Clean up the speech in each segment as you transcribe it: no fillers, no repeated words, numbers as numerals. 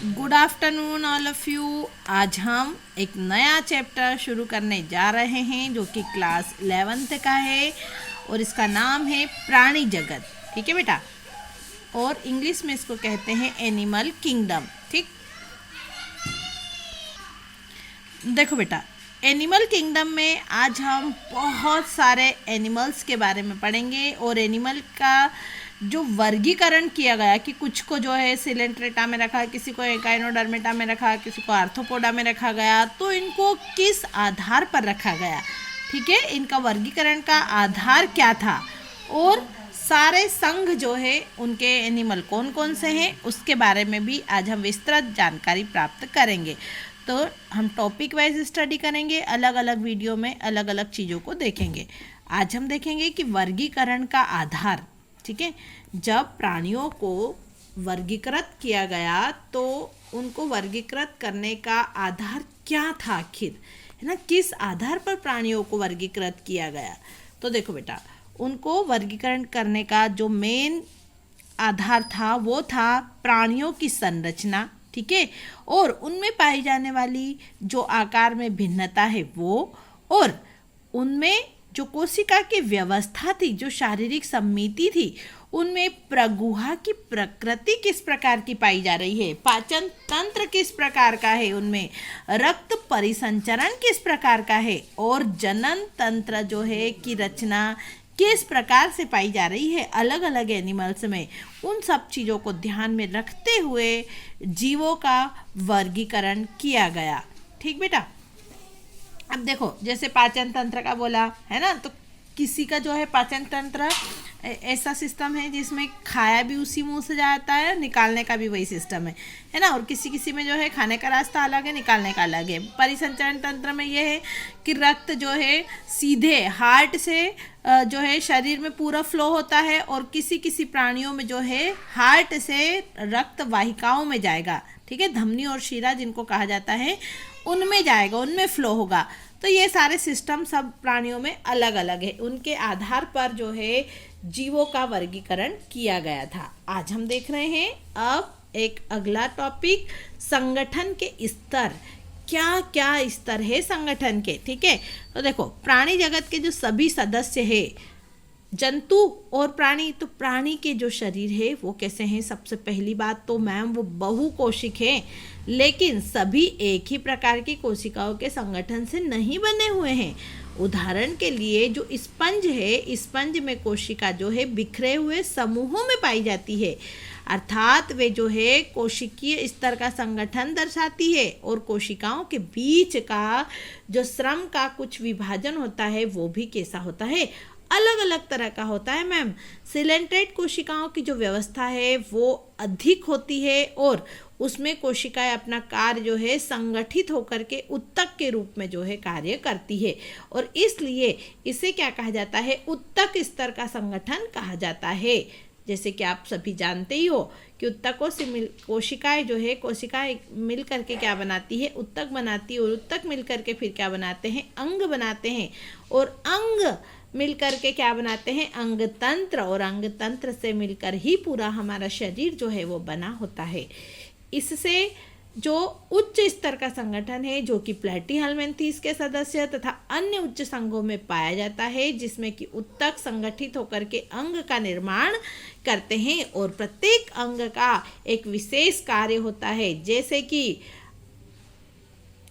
Good afternoon all of you. आज हम एक नया चैप्टर शुरू करने जा रहे हैं जो कि क्लास 11th का है और इसका नाम है प्राणी जगत। ठीक है बेटा, और इंग्लिश में इसको कहते हैं एनिमल किंगडम। ठीक, देखो बेटा, एनिमल किंगडम में आज हम बहुत सारे एनिमल्स के बारे में पढ़ेंगे और एनिमल का जो वर्गीकरण किया गया कि कुछ को जो है सिलेंट्रेटा में रखा, किसी को एकाइनोडर्मेटा में रखा, किसी को आर्थ्रोपोडा में रखा गया, तो इनको किस आधार पर रखा गया। ठीक है, इनका वर्गीकरण का आधार क्या था और सारे संघ जो है उनके एनिमल कौन कौन से हैं उसके बारे में भी आज हम विस्तृत जानकारी प्राप्त करेंगे। तो हम टॉपिक वाइज स्टडी करेंगे, अलग अलग वीडियो में अलग अलग चीज़ों को देखेंगे। आज हम देखेंगे कि वर्गीकरण का आधार। ठीक है, जब प्राणियों को वर्गीकृत किया गया तो उनको वर्गीकृत करने का आधार क्या था आखिर, है ना, किस आधार पर प्राणियों को वर्गीकृत किया गया। तो देखो बेटा, उनको वर्गीकरण करने का जो मेन आधार था वो था प्राणियों की संरचना। ठीक है, और उनमें पाई जाने वाली जो आकार में भिन्नता है वो, और उनमें जो कोशिका की व्यवस्था थी, जो शारीरिक सम्मिति थी, उनमें प्रगुहा की प्रकृति किस प्रकार की पाई जा रही है, पाचन तंत्र किस प्रकार का है, उनमें रक्त परिसंचरण किस प्रकार का है, और जनन तंत्र जो है की रचना किस प्रकार से पाई जा रही है अलग अलग एनिमल्स में। उन सब चीज़ों को ध्यान में रखते हुए जीवों का वर्गीकरण किया गया। ठीक बेटा, अब देखो जैसे पाचन तंत्र का बोला है ना, तो किसी का जो है पाचन तंत्र ऐसा सिस्टम है जिसमें खाया भी उसी मुंह से जाता है, निकालने का भी वही सिस्टम है ना, और किसी किसी में जो है खाने का रास्ता अलग है, निकालने का अलग है। परिसंचरण तंत्र में यह है कि रक्त जो है सीधे हार्ट से जो है शरीर में पूरा फ्लो होता है, और किसी किसी प्राणियों में जो है हार्ट से रक्त वाहिकाओं में जाएगा। ठीक है, धमनी और शिरा जिनको कहा जाता है उनमें जाएगा, उनमें फ्लो होगा। तो ये सारे सिस्टम सब प्राणियों में अलग अलग है, उनके आधार पर जो है जीवों का वर्गीकरण किया गया था। आज हम देख रहे हैं अब एक अगला टॉपिक, संगठन के स्तर। क्या क्या स्तर है संगठन के। ठीक है, तो देखो प्राणी जगत के जो सभी सदस्य है, जंतु और प्राणी, तो प्राणी के जो शरीर है वो कैसे हैं। सबसे पहली बात तो मैम वो बहुकोशिक है, लेकिन सभी एक ही प्रकार की कोशिकाओं के संगठन से नहीं बने हुए हैं। उदाहरण के लिए जो स्पंज है, स्पंज में कोशिका जो है बिखरे हुए समूहों में पाई जाती है, अर्थात वे जो है कोशिकीय स्तर का संगठन दर्शाती है, और कोशिकाओं के बीच का जो श्रम का कुछ विभाजन होता है वो भी कैसा होता है, अलग अलग तरह का होता है मैम। सिलेंट्रेट कोशिकाओं की जो व्यवस्था है वो अधिक होती है, और उसमें कोशिकाएं अपना कार्य जो है संगठित होकर के उत्तक के रूप में जो है कार्य करती है, और इसलिए इसे क्या कहा जाता है, उत्तक स्तर का संगठन कहा जाता है। जैसे कि आप सभी जानते ही हो कि उत्तकों से कोशिकाएं जो है, कोशिकाएं मिल करके क्या बनाती है, उत्तक बनाती है, और उत्तक मिल करके फिर क्या बनाते हैं, अंग बनाते हैं, और अंग मिलकर के क्या बनाते हैं, अंग तंत्र, और अंग तंत्र से मिलकर ही पूरा हमारा शरीर जो है वो बना होता है। इससे जो उच्च स्तर का संगठन है जो कि प्लैटीहेल्मिन्थेस के सदस्य तथा अन्य उच्च संघों में पाया जाता है, जिसमें कि उत्तक संगठित होकर के अंग का निर्माण करते हैं, और प्रत्येक अंग का एक विशेष कार्य होता है। जैसे कि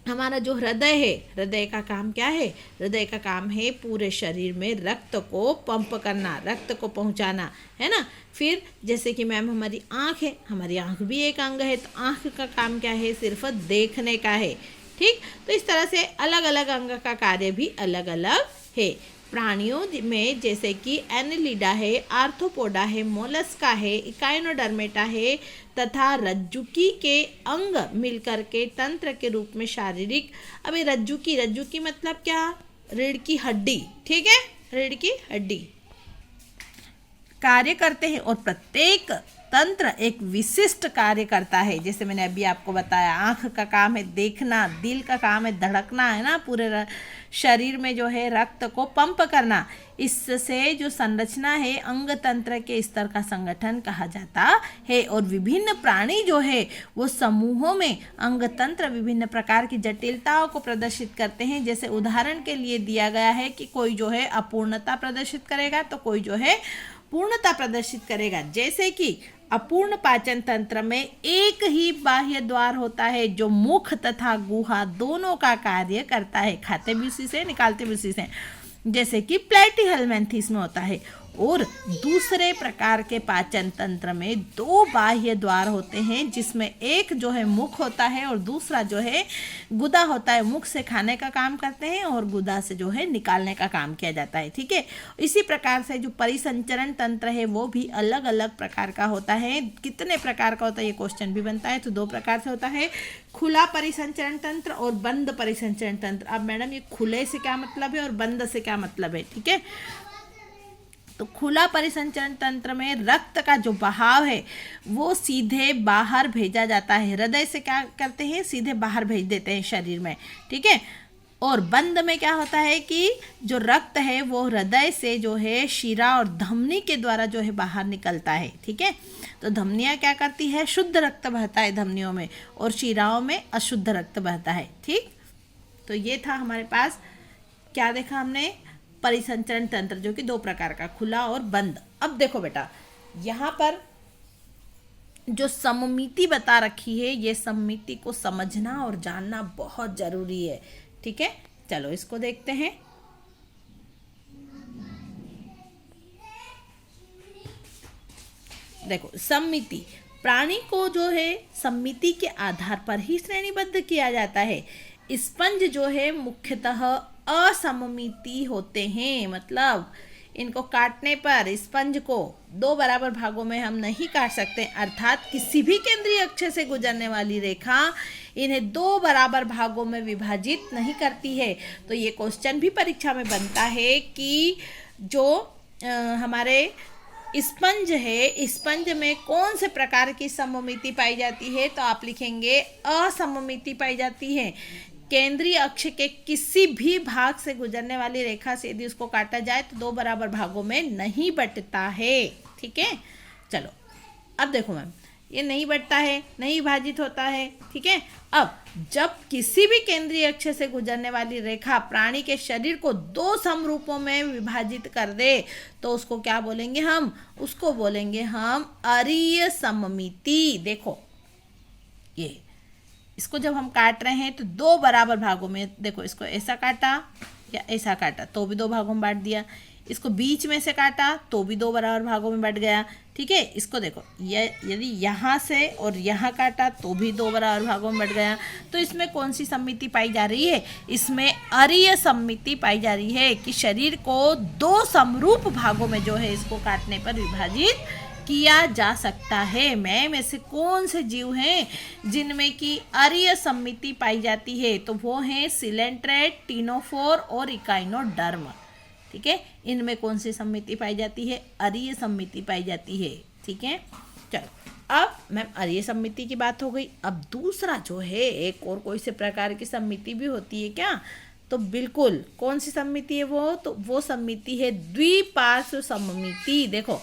हमारा जो हृदय है, हृदय का काम क्या है, हृदय का काम है पूरे शरीर में रक्त को पंप करना, रक्त को पहुंचाना, है ना। फिर जैसे कि मैम हमारी आँख है, हमारी आँख भी एक अंग है, तो आँख का काम क्या है, सिर्फ देखने का है। ठीक, तो इस तरह से अलग अलग अंग का कार्य भी अलग अलग है। प्राणियों में जैसे कि एनेलिडा है, आर्थ्रोपोडा है, मोलस्का है, इकाइनोडर्मेटा है तथा रज्जुकी के अंग मिलकर के तंत्र के रूप में शारीरिक, अभी रज्जुकी मतलब क्या, रीढ़ की हड्डी। ठीक है, रीढ़ की हड्डी कार्य करते हैं, और प्रत्येक तंत्र एक विशिष्ट कार्य करता है। जैसे मैंने अभी आपको बताया, आँख का काम है देखना, दिल का काम है धड़कना, है ना, पूरे शरीर में जो है रक्त को पंप करना। इससे जो संरचना है अंग तंत्र के स्तर का संगठन कहा जाता है। और विभिन्न प्राणी जो है वो समूहों में अंग तंत्र विभिन्न प्रकार की जटिलताओं को प्रदर्शित करते हैं। जैसे उदाहरण के लिए दिया गया है कि कोई जो है अपूर्णता प्रदर्शित करेगा तो कोई जो है पूर्णता प्रदर्शित करेगा। जैसे कि अपूर्ण पाचन तंत्र में एक ही बाह्य द्वार होता है जो मुख तथा गुहा दोनों का कार्य करता है। खाते भी उसी से, निकालते भी उसी से, जैसे कि प्लेटिहेल्मिन्थेस में होता है। और दूसरे प्रकार के पाचन तंत्र में दो बाह्य द्वार होते हैं, जिसमें एक जो है मुख होता है और दूसरा जो है गुदा होता है। मुख से खाने का काम करते हैं और गुदा से जो है निकालने का काम किया जाता है। ठीक है, इसी प्रकार से जो परिसंचरण तंत्र है वो भी अलग अलग प्रकार का होता है। कितने प्रकार का होता है ये क्वेश्चन भी बनता है। तो दो प्रकार से होता है, खुला परिसंचरण तंत्र और बंद परिसंचरण तंत्र। अब मैडम ये खुले से क्या मतलब है और बंद से क्या मतलब है? ठीक है, तो खुला परिसंचरण तंत्र में रक्त का जो बहाव है वो सीधे बाहर भेजा जाता है। हृदय से क्या करते हैं, सीधे बाहर भेज देते हैं शरीर में। ठीक है, और बंद में क्या होता है कि जो रक्त है वो हृदय से जो है शिरा और धमनी के द्वारा जो है बाहर निकलता है। ठीक है, तो धमनियाँ क्या करती है, शुद्ध रक्त बहता है धमनियों में और शिराओं में अशुद्ध रक्त बहता है। ठीक, तो ये था हमारे पास, क्या देखा हमने, परिसंचरण तंत्र, जो कि दो प्रकार का, खुला और बंद। अब देखो बेटा, यहाँ पर जो सममिति बता रखी है, ये सममिति को समझना और जानना बहुत जरूरी है। ठीक है, चलो इसको देखते हैं। देखो, सममिति, प्राणी को जो है सममिति के आधार पर ही श्रेणीबद्ध किया जाता है। स्पंज जो है मुख्यतः असममिति होते हैं, मतलब इनको काटने पर स्पंज को दो बराबर भागों में हम नहीं काट सकते, अर्थात किसी भी केंद्रीय अक्ष से गुजरने वाली रेखा इन्हें दो बराबर भागों में विभाजित नहीं करती है। तो ये क्वेश्चन भी परीक्षा में बनता है कि जो हमारे स्पंज है, स्पंज में कौन से प्रकार की सममिति पाई जाती है? तो आप लिखेंगे असममिति पाई जाती है। केंद्रीय अक्ष के किसी भी भाग से गुजरने वाली रेखा से यदि उसको काटा जाए तो दो बराबर भागों में नहीं बंटता है। ठीक है, चलो अब देखो मैम, ये नहीं बंटता है, नहीं विभाजित होता है। ठीक है, अब जब किसी भी केंद्रीय अक्ष से गुजरने वाली रेखा प्राणी के शरीर को दो समरूपों में विभाजित कर दे तो उसको क्या बोलेंगे हम? उसको बोलेंगे हम अरीय सममिति। देखो, ये इसको जब हम काट रहे हैं तो दो बराबर भागों में, देखो इसको ऐसा काटा या ऐसा काटा तो भी दो भागों में बांट दिया, इसको बीच में से काटा तो भी दो बराबर भागों में बंट गया। ठीक है, इसको देखो, यदि यहाँ से और यहाँ काटा तो भी दो बराबर भागों में बंट गया। तो इसमें कौन सी सममिति पाई जा रही है? इसमें अरीय सममिति पाई जा रही है कि शरीर को दो समरूप भागों में जो है इसको काटने पर विभाजित किया जा सकता है। मैम, ऐसे कौन से जीव हैं जिनमें कि अरीय सममिति पाई जाती है? तो वो हैं सिलेंट्रेट, टीनोफोर और इकाइनोडर्म। ठीक है, इनमें कौन सी सममिति पाई जाती है? अरीय सममिति पाई जाती है। ठीक है, चलो अब मैम अरीय सममिति की बात हो गई। अब दूसरा जो है, एक और कोई से प्रकार की सममिति भी होती है क्या? तो बिल्कुल, कौन सी सममिति है वो? तो वो सममिति है द्विपार्श्व सममिति। देखो,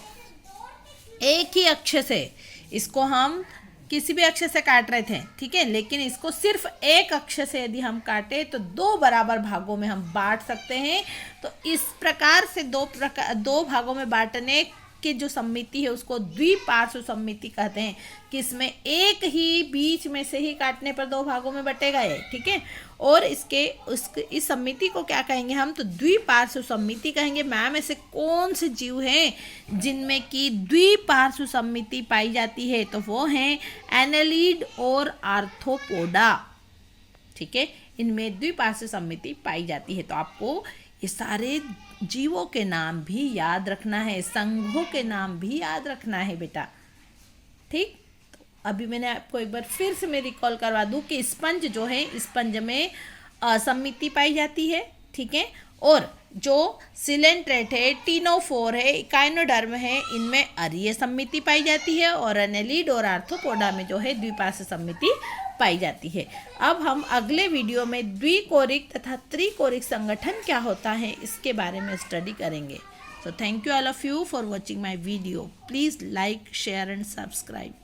एक ही अक्ष से, इसको हम किसी भी अक्ष से काट रहे थे, ठीक है, लेकिन इसको सिर्फ एक अक्ष से यदि हम काटे तो दो बराबर भागों में हम बांट सकते हैं। तो इस प्रकार से दो भागों में बांटने की जो सममिति है उसको द्विपार्श्व सममिति कहते हैं, कि इसमें एक ही बीच में से ही काटने पर दो भागों में बटेगा ये। ठीक है, और इस सममिति को क्या कहेंगे हम? तो द्विपार्श्व सममिति कहेंगे। मैम, ऐसे कौन से जीव हैं जिनमें कि द्विपार्श्व सममिति पाई जाती है? तो वो हैं एनेलिड और आर्थ्रोपोडा। ठीक है, इनमें द्विपार्श्व सममिति पाई जाती है। तो आपको ये सारे जीवों के नाम भी याद रखना है, संघों के नाम भी याद रखना है बेटा। ठीक, तो अभी मैंने आपको एक बार फिर से मैं रिकॉल करवा दूं कि स्पंज जो है, स्पंज में असममिति पाई जाती है। ठीक है, और जो सिलेंट्रेट है, टीनोफोर है, इकाइनोडर्म है, इनमें अरीय सममिति पाई जाती है और एनेलिड और आर्थ्रोपोडा में जो है द्विपार्श्व सममिति पाई जाती है। अब हम अगले वीडियो में द्विकोरिक तथा त्रिकोरिक संगठन क्या होता है इसके बारे में स्टडी करेंगे। So thank you all of you for watching my video. Please like, share and subscribe.